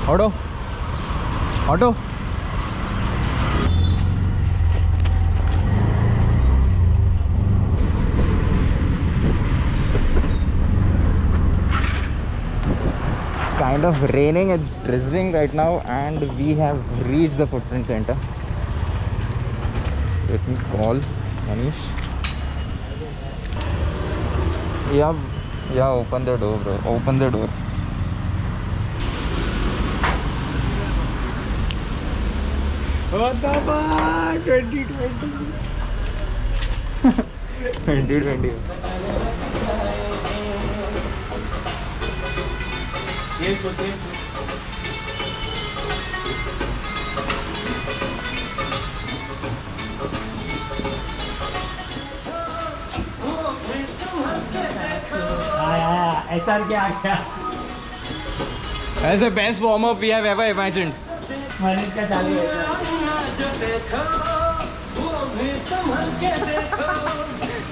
Auto auto kind of raining, it's drizzling right now, and we have reached the footprint center. Let me call Manish. Yeah, open the door, bro. Open the door. What the fuck? 2020. 2020. ऐसा क्या क्या As the best warm up we have ever imagined. Manish का चालू है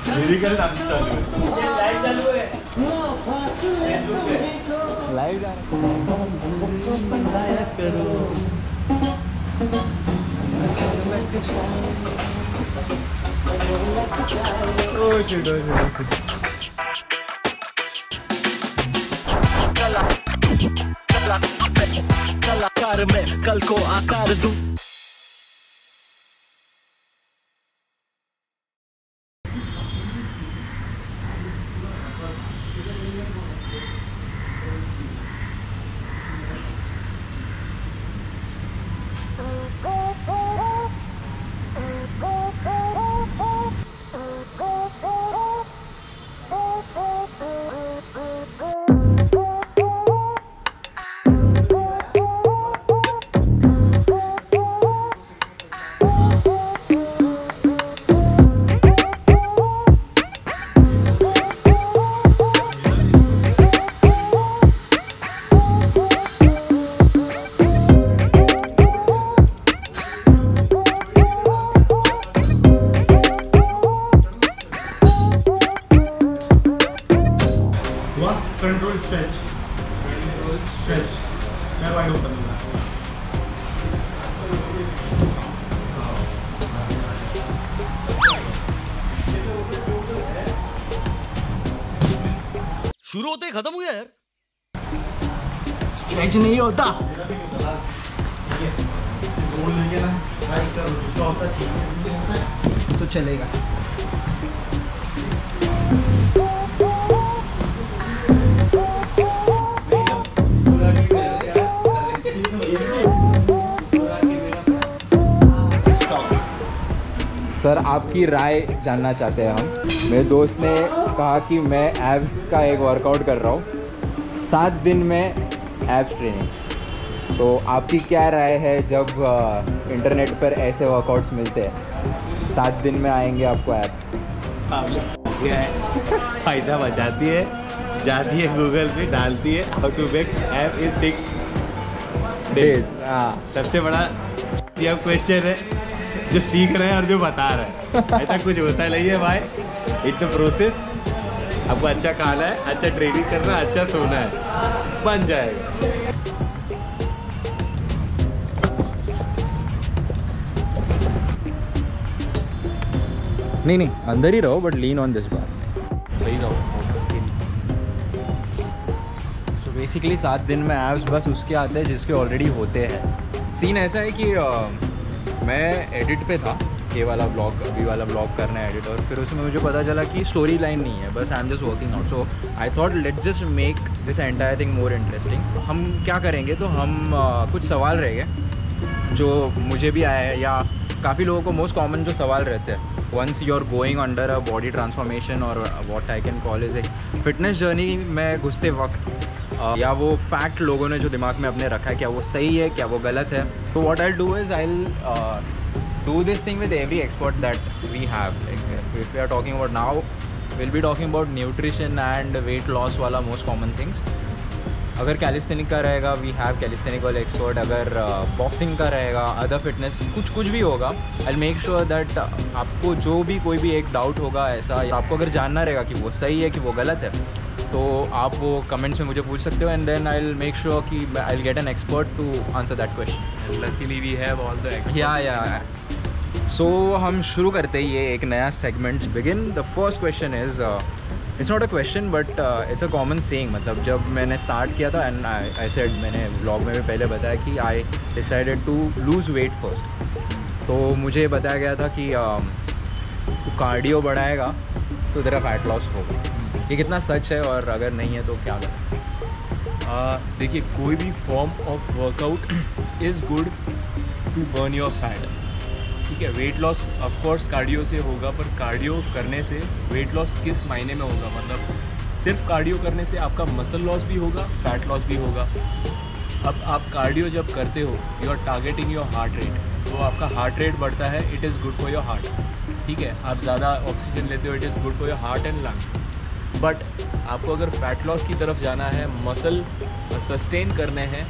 musical dance चालू है, live चालू है लाइव जा ओह शिट कलाकार में कल को आकार दूं। कंट्रोल स्ट्रेच मैं वाइड ओपन दूंगा। शुरू होते ही खत्म हो गया यार। स्ट्रेच नहीं होता। रोल लेंगे ना भाई कर उसका होता है तो चलेगा। सर आपकी राय जानना चाहते हैं हम। मेरे दोस्त ने कहा कि मैं एब्स का एक वर्कआउट कर रहा हूँ 7 दिन में एब्स ट्रेनिंग। तो आपकी क्या राय है जब इंटरनेट पर ऐसे वर्कआउट्स मिलते हैं 7 दिन में आएंगे आपको एब्स? फायदा बचाती है, जाती है गूगल पे डालती है how to make app in 6 days. हाँ सबसे बड़ा ये क्वेश्चन है जो सीख रहे हैं और जो बता रहे हैं। ऐसा कुछ होता नहीं है भाई, इट्स अ प्रोसेस। आपको अच्छा खाना है, अच्छा ट्रेनिंग करना है, अच्छा सोना है, बन जाएगा। नहीं अंदर ही रहो बट लीन ऑन दिस बार। सही रहो स्किन। सो बेसिकली 7 दिन में एब्स बस उसके आते हैं जिसके ऑलरेडी होते हैं। सीन ऐसा है कि मैं एडिट पे था, ये वाला ब्लॉग अभी वाला ब्लॉग करना है एडिट, और फिर उसमें मुझे पता चला कि स्टोरी लाइन नहीं है, बस I am just working out. So I thought let just make this entire thing more interesting. हम क्या करेंगे तो हम कुछ सवाल रहेंगे जो मुझे भी आया है या काफ़ी लोगों को मोस्ट कॉमन जो सवाल रहते हैं once you are going under a body transformation और what I can call is एक फिटनेस जर्नी में घुसते वक्त या वो फैक्ट लोगों ने जो दिमाग में अपने रखा है क्या वो सही है क्या वो गलत है। तो what I do is I do this thing with every expert that we have. Like if we are talking about now will be talking about nutrition and weight loss वाला मोस्ट कॉमन थिंग्स। अगर calisthenic का रहेगा we have calisthenic वाले expert, अगर boxing का रहेगा, other fitness, कुछ भी होगा, आई मेक श्योर दैट आपको जो भी कोई भी एक डाउट होगा ऐसा, आपको अगर जानना रहेगा कि वो सही है कि वो गलत है, तो आप वो कमेंट्स में मुझे पूछ सकते हो, and then I will make sure कि I will get an expert to answer that question. Luckily we have all the experts. Yeah so हम शुरू करते ही ये एक नया segment begin. The first question is, it's not a question but it's a common saying. मतलब जब मैंने स्टार्ट किया था एंड आई सेड, मैंने व्लॉग में भी पहले बताया कि I decided to lose weight first. तो मुझे बताया गया था कि तू कार्डियो बढ़ाएगा तो तेरा फैट लॉस होगा। ये कितना सच है, और अगर नहीं है तो क्या करें? देखिए, कोई भी form of workout is good to burn your fat. ठीक है, weight loss of course cardio से होगा, पर कार्डियो करने से वेट लॉस किस मायने में होगा? मतलब सिर्फ कार्डियो करने से आपका मसल लॉस भी होगा, फैट लॉस भी होगा। अब आप कार्डियो जब करते हो, you are targeting your heart rate, तो आपका हार्ट रेट बढ़ता है, it is good for your heart. ठीक है, आप ज़्यादा ऑक्सीजन लेते हो, it is good for your heart and lungs. But आपको अगर फैट लॉस की तरफ जाना है, मसल सस्टेन करने हैं,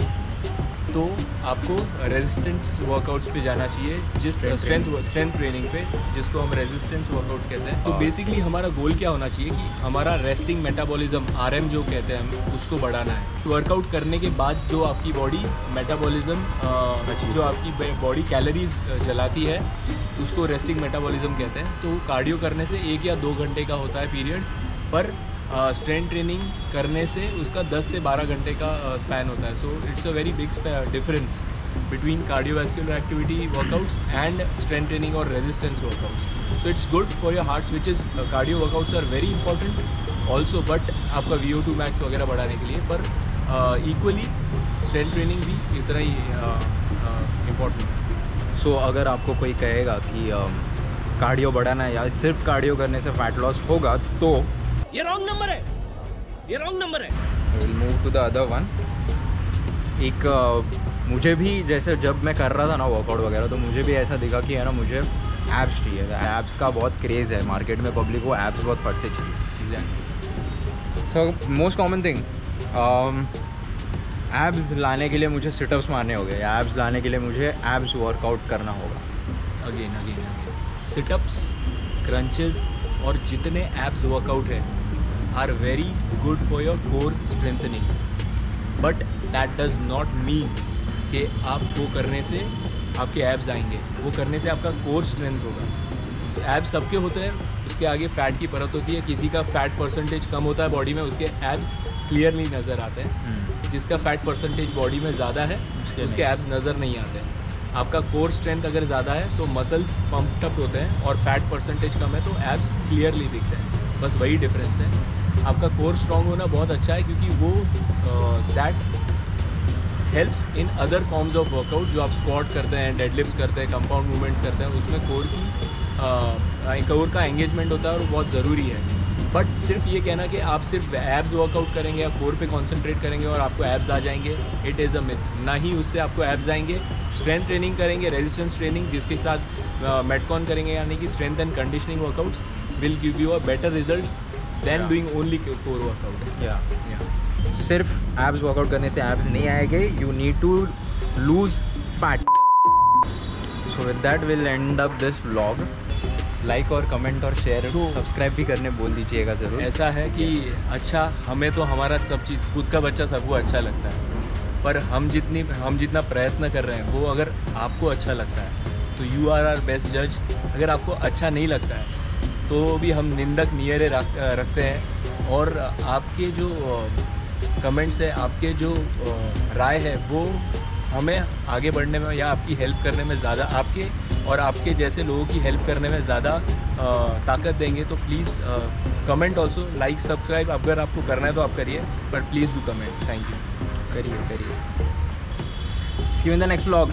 तो आपको रेजिस्टेंस वर्कआउट्स पे जाना चाहिए, जिस स्ट्रेंथ ट्रेनिंग पे, जिसको हम रेजिस्टेंस वर्कआउट कहते हैं। तो बेसिकली हमारा गोल क्या होना चाहिए कि हमारा रेस्टिंग मेटाबॉलिज्म, RM जो कहते हैं हम, उसको बढ़ाना है। वर्कआउट करने के बाद जो आपकी बॉडी मेटाबॉलिज्म, जो आपकी बॉडी कैलोरीज जलाती है, उसको रेस्टिंग मेटाबॉलिज्म कहते हैं। तो कार्डियो करने से 1 या 2 घंटे का होता है पीरियड, पर स्ट्रेंथ ट्रेनिंग करने से उसका 10 से 12 घंटे का स्पैन होता है। So it's a very big difference between cardiovascular activity workouts and strength training और resistance workouts. So it's good for your hearts, which is cardio workouts are very important also, but आपका VO2 max वगैरह बढ़ाने के लिए, पर equally strength training भी इतना ही important है। सो अगर आपको कोई कहेगा कि कार्डियो बढ़ाना है या सिर्फ कार्डियो करने से फैट लॉस होगा, तो ये रॉन्ग नंबर है, ये रॉन्ग नंबर है। I will move to the other one. एक मुझे भी, जैसे जब मैं कर रहा था ना वर्कआउट वगैरह, तो मुझे भी ऐसा दिखा कि है ना, मुझे एब्स चाहिए। एब्स का बहुत क्रेज़ है मार्केट में, पब्लिक को एब्स बहुत फट से चाहिए। So most common thing, abs लाने के लिए मुझे सिटअप्स मारने होंगे, या एब्स लाने के लिए मुझे एब्स वर्कआउट करना होगा। अगेन सिटअप्स, क्रंचेस और जितने एब्स वर्कआउट है are very good for your core strengthening, but that does not mean कि आप वो करने से आपके एब्स आएंगे। वो करने से आपका कोर स्ट्रेंथ होगा। एब्स सबके होते हैं, उसके आगे फैट की परत होती है। किसी का फैट परसेंटेज कम होता है बॉडी में, उसके एब्स क्लियरली नज़र आते हैं। जिसका फैट परसेंटेज बॉडी में ज़्यादा है, उसके एब्स नज़र नहीं आते हैं। आपका कोर स्ट्रेंथ अगर ज़्यादा है तो मसल्स पम्प्ड अप होते हैं, और फैट परसेंटेज कम है तो एब्स क्लियरली दिखते हैं। बस वही डिफरेंस है। आपका कोर स्ट्रॉन्ग होना बहुत अच्छा है, क्योंकि वो that helps in other forms of workout. जो आप स्क्वाट करते हैं, डेडलिफ्ट्स करते हैं, कंपाउंड मूवमेंट्स करते हैं, उसमें कोर का एंगेजमेंट होता है, और वो बहुत ज़रूरी है। बट सिर्फ ये कहना कि आप सिर्फ एब्स वर्कआउट करेंगे या कोर पे कंसंट्रेट करेंगे और आपको एब्स आ जाएंगे, इट इज़ अ मिथ। ना ही उससे आपको एब्स आएंगे। स्ट्रेंथ ट्रेनिंग करेंगे, रेजिस्टेंस ट्रेनिंग, जिसके साथ मेटकॉन करेंगे, यानी कि strength and conditioning workouts, will give you a better result than doing only core workout. या सिर्फ एब्स वर्कआउट करने से एब्स नहीं आएंगे, you need to lose fat. So with that will end up this vlog. Like और comment और share, subscribe भी करने बोल दीजिएगा ज़रूर। ऐसा है कि अच्छा, हमें तो हमारा सब चीज़, खुद का बच्चा सबको अच्छा लगता है, पर हम जितना प्रयत्न कर रहे हैं, वो अगर आपको अच्छा लगता है तो यू आर आवर बेस्ट जज। अगर आपको अच्छा नहीं लगता है तो भी हम निंदक नियरे रखते हैं, और आपके जो कमेंट्स है, आपके जो राय है, वो हमें आगे बढ़ने में या आपकी हेल्प करने में ज़्यादा, आपके और आपके जैसे लोगों की हेल्प करने में ज़्यादा ताकत देंगे। तो please comment also, like, subscribe अगर आपको करना है तो आप करिए, पर please do comment. Thank you. करिए। See you in the next vlog.